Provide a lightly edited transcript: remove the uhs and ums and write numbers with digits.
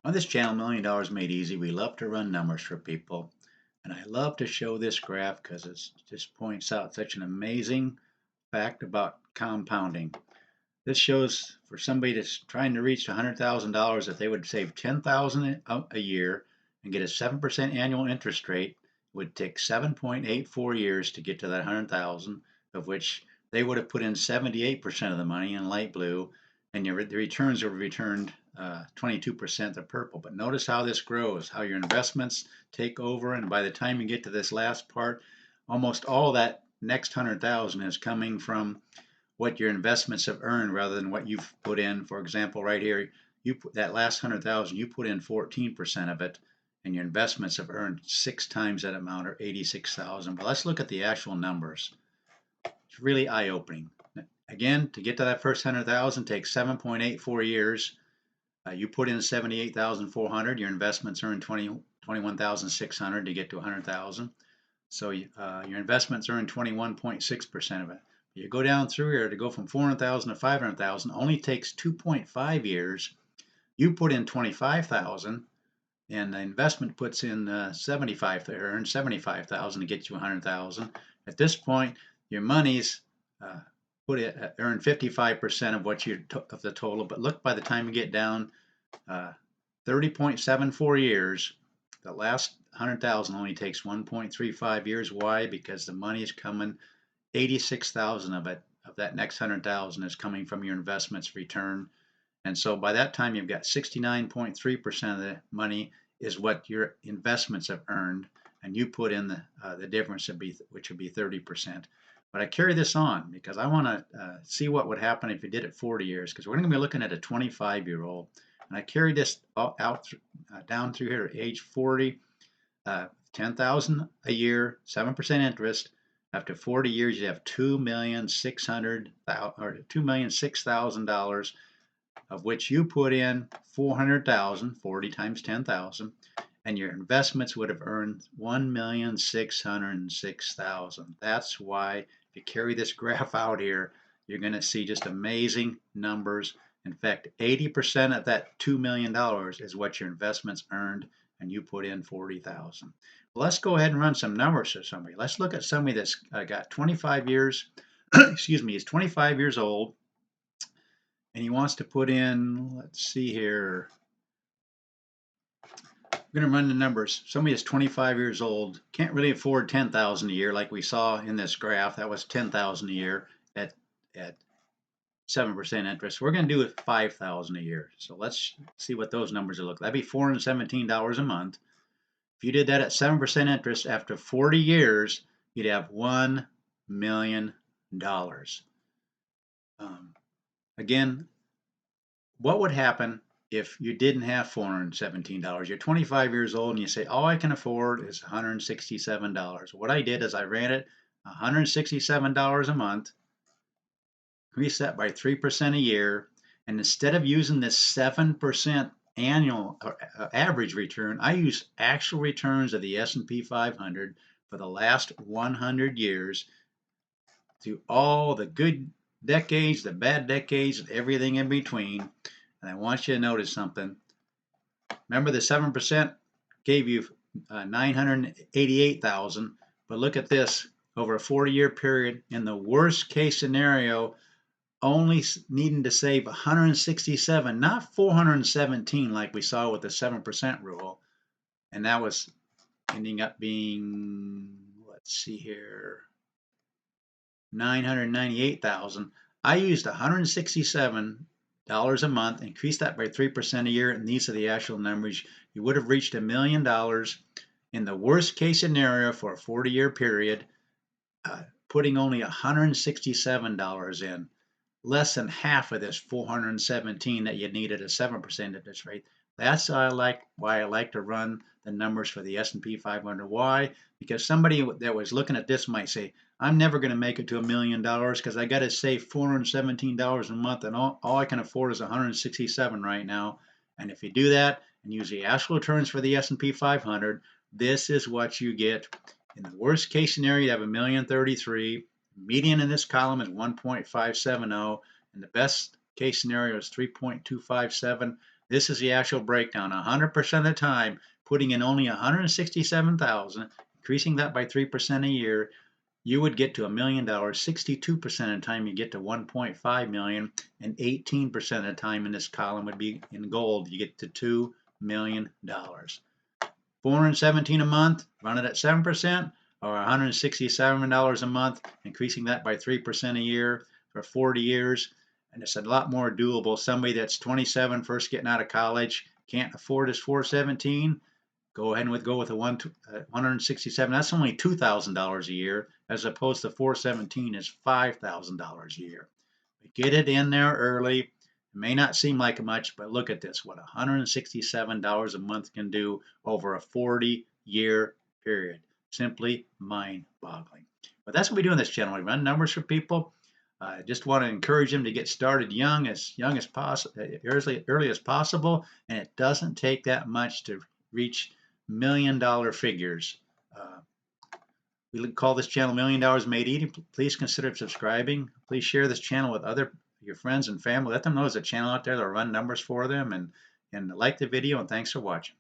On this channel, Million Dollars Made Easy, we love to run numbers for people. And I love to show this graph because it just points out such an amazing fact about compounding. This shows for somebody that's trying to reach $100,000 that they would save $10,000 a year and get a 7% annual interest rate. It would take 7.84 years to get to that 100,000, of which they would have put in 78% of the money in light blue, and the returns are returned 22% the purple. But notice how this grows, how your investments take over, and by the time you get to this last part, almost all that next 100,000 is coming from what your investments have earned rather than what you've put in. For example, right here, you put that last 100,000, you put in 14% of it, and your investments have earned 6 times that amount, or 86,000. But let's look at the actual numbers. It's really eye-opening. Again, to get to that first 100,000 takes 7.84 years. You put in 78,400. Your investments earn 21,600 to get to 100,000. So your investments earn 21.6% of it. You go down through here to go from 400,000 to 500,000 only takes 2.5 years. You put in 25,000, and the investment puts in 75,000 to get you 100,000. At this point, your money's earn 55% of what you of the total. But look, by the time you get down 30.74 years, the last 100,000 only takes 1.35 years. Why? Because the money is coming. 86,000 of it, of that next 100,000, is coming from your investments return. And so by that time, you've got 69.3% of the money is what your investments have earned, and you put in the difference, which would be 30%. But I carry this on because I want to see what would happen if you did it 40 years, because we're going to be looking at a 25-year-old. And I carry this down through here at age 40, 10,000 a year, 7% interest. After 40 years, you have $2,006,000, of which you put in 400,000, 40 times 10,000, and your investments would have earned 1,606,000. That's why if you carry this graph out here, you're going to see just amazing numbers. In fact, 80% of that $2 million is what your investments earned, and you put in 40,000. Well, let's go ahead and run some numbers for somebody. Let's look at somebody that's got 25 years, excuse me, he's 25 years old, and he wants to put in, let's see here, we're going to run the numbers. Somebody that's 25 years old, can't really afford 10,000 a year like we saw in this graph. That was 10,000 a year at 7% interest. We're going to do it 5,000 a year. So let's see what those numbers will look like. That'd be $417 a month. If you did that at 7% interest, after 40 years, you'd have $1 million. Again, what would happen if you didn't have $417? You're 25 years old and you say, all I can afford is $167. What I did is I ran it $167 a month, increased that by 3% a year, and instead of using this 7% annual or average return, I use actual returns of the S&P 500 for the last 100 years through all the good decades, the bad decades, and everything in between. And I want you to notice something. Remember, the 7% gave you 988,000, but look at this, over a 40-year period, in the worst case scenario, only needing to save 167, not 417 like we saw with the 7% rule. And that was ending up being, let's see here, 998,000. I used $167 a month, increased that by 3% a year, and these are the actual numbers. You would have reached $1 million in the worst case scenario for a 40-year period, putting only $167 in. Less than half of this 417 that you needed a 7% interest rate. That's why I like to run the numbers for the S&P 500. Why? Because somebody that was looking at this might say, I'm never going to make it to $1 million because I got to save $417 a month, and all I can afford is 167 right now. And if you do that and use the actual returns for the S&P 500, this is what you get. In the worst case scenario, you have $1,033,000. Median in this column is 1.570, and the best case scenario is 3.257. This is the actual breakdown. 100% of the time, putting in only 167,000, increasing that by 3% a year, you would get to $1 million. 62% of the time you get to 1.5 million, and 18% of the time in this column would be in gold. You get to $2 million. 417 a month, run it at 7%, or $167 a month, increasing that by 3% a year for 40 years. And it's a lot more doable. Somebody that's 27, first getting out of college, can't afford his 417, go ahead and go with a 167. That's only $2,000 a year, as opposed to 417 is $5,000 a year. But get it in there early. It may not seem like much, but look at this, what $167 a month can do over a 40-year period. Simply mind-boggling. But that's what we do on this channel. We run numbers for people. I just want to encourage them to get started young as possible, early as possible, and it doesn't take that much to reach $1,000,000 figures. We call this channel $1 Million Made Easy. Please consider subscribing. Please share this channel with your friends and family. Let them know there's a channel out there that'll run numbers for them, and like the video, and thanks for watching.